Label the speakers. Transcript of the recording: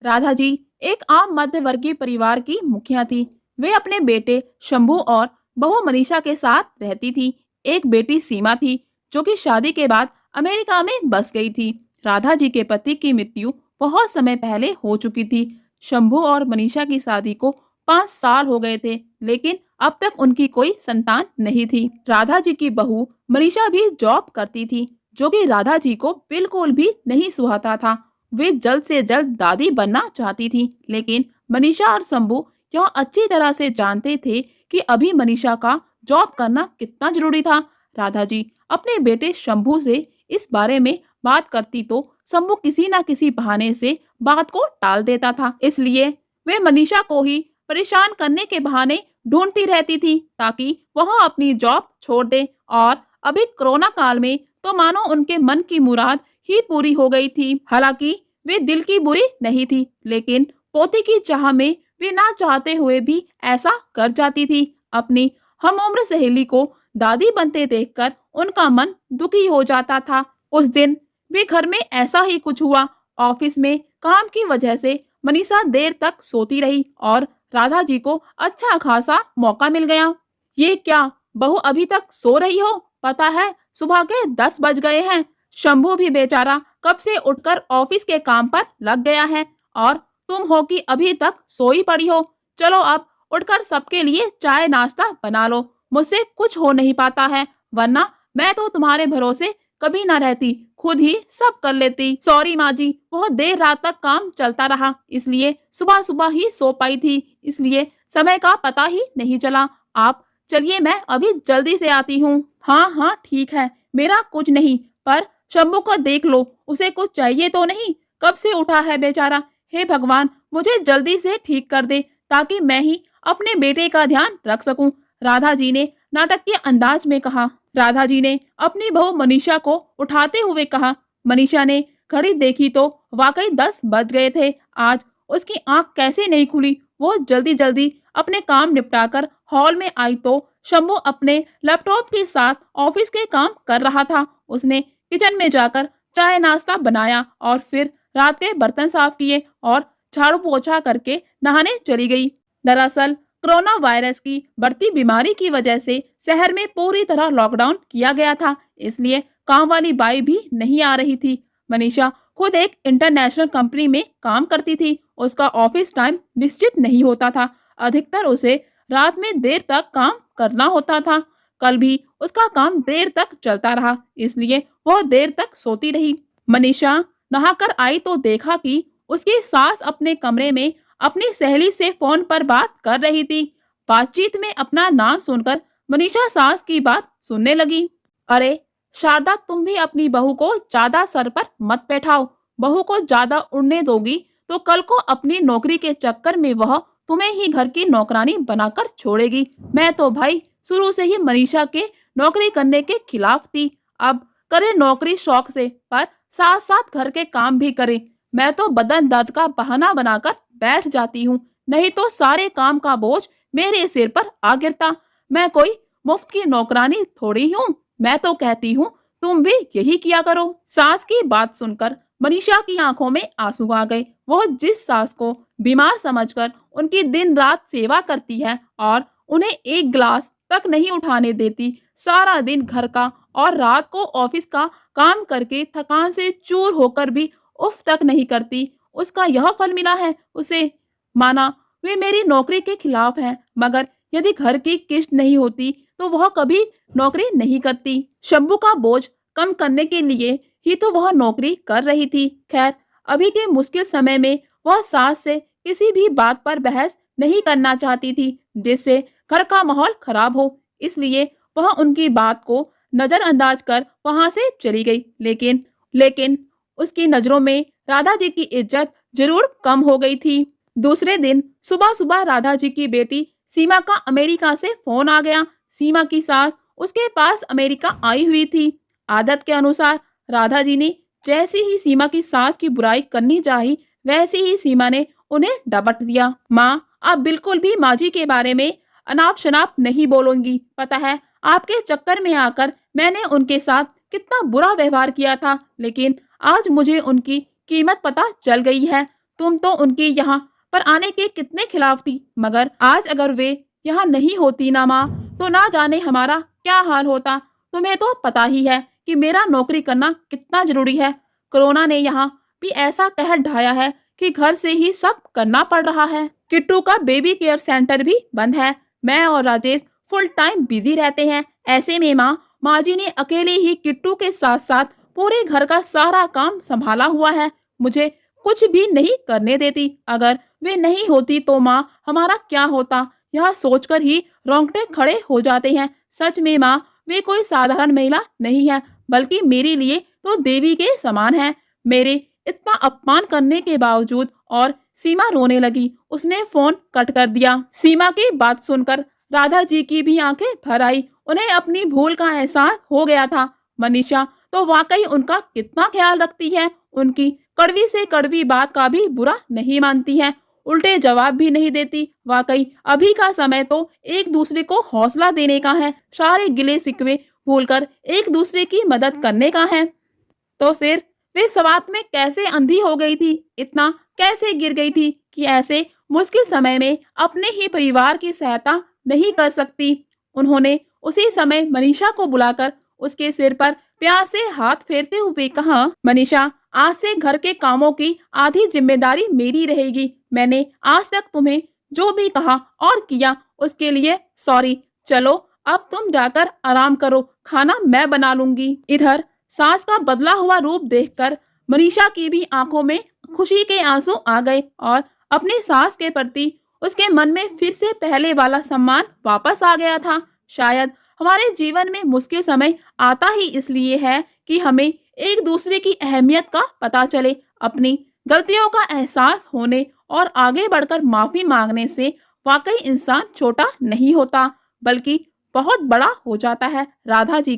Speaker 1: राधा जी एक आम मध्य वर्गीय परिवार की मुखिया थी। वे अपने बेटे शंभू और बहू मनीषा के साथ रहती थी। एक बेटी सीमा थी जो कि शादी के बाद अमेरिका में बस गई थी। राधा जी के पति की मृत्यु बहुत समय पहले हो चुकी थी। शंभू और मनीषा की शादी को 5 साल हो गए थे, लेकिन अब तक उनकी कोई संतान नहीं थी। राधा जी की बहू मनीषा भी जॉब करती थी, जो कि राधा जी को बिल्कुल भी नहीं सुहाता था। वे जल्द से जल्द दादी बनना चाहती थी, लेकिन मनीषा और शंभू यह अच्छी तरह से जानते थे कि अभी मनीषा का जॉब करना कितना जरूरी था। राधा जी अपने बेटे शंभू से इस बारे में बात करती तो शंभू किसी न किसी बहाने से बात को टाल देता था। इसलिए वे मनीषा को ही परेशान करने के बहाने ढूंढती रहती थी ताकि वह अपनी जॉब छोड़ दे। और अभी कोरोना काल में तो मानो उनके मन की मुराद ही पूरी हो गई थी। हालांकि वे दिल की बुरी नहीं थी, लेकिन पोती की चाह में वे ना चाहते हुए भी ऐसा कर जाती थी। अपनी हम उम्र सहेली को दादी बनते देखकर उनका मन दुखी हो जाता था। उस दिन वे घर में ऐसा ही कुछ हुआ। ऑफिस में काम की वजह से मनीषा देर तक सोती रही और राधा जी को अच्छा खासा मौका मिल गया। ये क्या बहू अभी तक सो रही हो? पता है सुबह के 10 बज गए हैं। शंभू भी बेचारा कब से उठकर ऑफिस के काम पर लग गया है और तुम हो कि अभी तक सोई पड़ी हो। चलो अब उठकर सबके लिए चाय नाश्ता बना लो। मुझसे कुछ हो नहीं पाता है, वरना मैं तो तुम्हारे भरोसे कभी ना रहती, खुद ही सब कर लेती। सॉरी माँ जी, बहुत देर रात तक काम चलता रहा, इसलिए सुबह सुबह ही सो पाई थी, इसलिए समय का पता ही नहीं चला। आप चलिए, मैं अभी जल्दी से आती हूँ। हाँ हाँ ठीक है, मेरा कुछ नहीं, पर शंभू को देख लो, उसे कुछ चाहिए तो नहीं? कब से उठा है बेचारा। हे भगवान, मुझे जल्दी से ठीक कर दे ताकि मैं ही अपने बेटे का ध्यान रख सकूं। राधा जी ने नाटक के अंदाज में कहा। राधा जी ने अपनी बहू मनीषा को उठाते हुए कहा। मनीषा ने घड़ी देखी तो वाकई 10 बज गए थे। आज उसकी आंख कैसे नहीं खुली। वो जल्दी जल्दी अपने काम निपटाकर हॉल में आई तो शंभू अपने लैपटॉप के साथ ऑफिस के काम कर रहा था। उसने किचन में जाकर चाय नाश्ता बनाया और फिर रात के बर्तन साफ किए और झाड़ू पोछा करके नहाने चली गई। दरअसल कोरोना वायरस की बढ़ती बीमारी की वजह से शहर में पूरी तरह लॉकडाउन किया गया था, इसलिए काम वाली बाई भी नहीं आ रही थी। मनीषा खुद एक इंटरनेशनल कंपनी में काम करती थी। उसका ऑफिस टाइम निश्चित नहीं होता था। अधिकतर उसे रात में देर तक काम करना होता था। कल भी उसका काम देर तक चलता रहा, इसलिए वह देर तक सोती रही। मनीषा नहाकर आई तो देखा कि उसकी सास अपने कमरे में अपनी सहेली से फोन पर बात कर रही थी। बातचीत में अपना नाम सुनकर मनीषा सास की बात सुनने लगी। अरे शारदा, तुम भी अपनी बहू को ज्यादा सर पर मत बैठाओ। बहू को ज्यादा उड़ने दोगी तो कल को अपनी नौकरी के चक्कर में वह तुम्हें ही घर की नौकरानी बनाकर छोड़ेगी। मैं तो भाई शुरू से ही मनीषा के नौकरी करने के खिलाफ थी। अब करे नौकरी शौक से, पर साथ साथ घर के काम भी करे। मैं तो बदन दर्द का बहाना बनाकर बैठ जाती हूँ, नहीं तो सारे काम का बोझ मेरे सिर पर आ गिरता। मैं कोई मुफ्त की नौकरानी थोड़ी हूँ। मैं तो कहती हूँ तुम भी यही किया करो। सास की बात सुनकर मनीषा की आंखों में आंसू आ गए। वो जिस सास को बीमार समझकर उनकी दिन रात सेवा करती है और उन्हें एक गिलास तक नहीं उठाने देती, सारा दिन घर का और रात को ऑफिस का काम करके थकान से चूर होकर भी उफ तक नहीं करती, उसका यह फल मिला है उसे। माना वे मेरी नौकरी के खिलाफ है, मगर यदि घर की किस्त नहीं होती तो वह कभी नौकरी नहीं करती। शंभू का बोझ कम करने के लिए ही तो वह नौकरी कर रही थी। खैर, अभी के मुश्किल समय में वह सास से किसी भी बात पर बहस नहीं करना चाहती थी जिससे घर का माहौल खराब हो, इसलिए वह उनकी बात को नजरअंदाज कर वहां से चली गई। लेकिन उसकी नजरों में राधा जी की इज्जत जरूर कम हो गई थी। दूसरे दिन सुबह सुबह राधा जी की बेटी सीमा का अमेरिका से फोन आ गया। सीमा की सास उसके पास अमेरिका आई हुई थी। आदत के अनुसार राधा जी ने जैसी ही सीमा की सास की बुराई करनी चाही, वैसी ही सीमा ने उन्हें डपट दिया। माँ, आप बिल्कुल भी माँ जी के बारे में अनाप शनाप नहीं बोलूंगी। पता है आपके चक्कर में आकर मैंने उनके साथ कितना बुरा व्यवहार किया था, लेकिन आज मुझे उनकी कीमत पता चल गई है। तुम तो उनके यहाँ पर आने के कितने खिलाफ थी, मगर आज अगर वे यहाँ नहीं होती ना माँ, तो ना जाने हमारा क्या हाल होता। तुम्हें तो पता ही है कि मेरा नौकरी करना कितना जरूरी है। कोरोना ने यहाँ भी ऐसा कहर ढाया है कि घर से ही सब करना पड़ रहा है। किट्टू का बेबी केयर सेंटर भी बंद है। मैं और राजेश फुल टाइम बिजी रहते हैं। ऐसे में माँ जी ने अकेले ही किट्टू के साथ साथ पूरे घर का सारा काम संभाला हुआ है। मुझे कुछ भी नहीं करने देती। अगर वे नहीं होती तो माँ हमारा क्या होता, यह सोचकर ही रोंगटे खड़े हो जाते हैं। सच में माँ, वे कोई साधारण महिला नहीं है, बल्कि मेरे लिए तो देवी के समान है। मेरे इतना अपमान करने के बावजूद और सीमा रोने लगी। उसने फोन कट कर दिया। सीमा की बात सुनकर राधा जी की भी आंखें भर आई। उन्हें अपनी भूल का एहसास हो गया था। मनीषा तो वाकई उनका कितना ख्याल रखती है। उनकी कड़वी से कड़वी बात का भी बुरा नहीं मानती है, उल्टे जवाब भी नहीं देती। वाकई अभी का समय तो एक दूसरे को हौसला देने का है, सारे गिले शिकवे भूलकर एक दूसरे की मदद करने का है। तो फिर वे सवात में कैसे अंधी हो गई थी, इतना कैसे गिर गई थी कि ऐसे मुश्किल समय में अपने ही परिवार की सहायता नहीं कर सकती। उन्होंने उसी समय मनीषा को बुलाकर उसके सिर पर प्यार से हाथ फेरते हुए कहा, मनीषा, आज से घर के कामों की आधी जिम्मेदारी मेरी रहेगी। मैंने आज तक तुम्हें जो भी कहा और किया उसके लिए सॉरी। चलो अब तुम जाकर आराम करो, खाना मैं बना लूंगी। इधर सास का बदला हुआ रूप देखकर मनीषा की भी आंखों में खुशी के आंसू आ गए और अपनी सास के प्रति उसके मन में फिर से पहले वाला सम्मान वापस आ गया था। शायद हमारे जीवन में मुश्किल समय आता ही इसलिए है कि हमें एक दूसरे की अहमियत का पता चले। अपनी गलतियों का एहसास होने और आगे बढ़कर माफी मांगने से वाकई इंसान छोटा नहीं होता, बल्कि बहुत बड़ा हो जाता है। राधा जी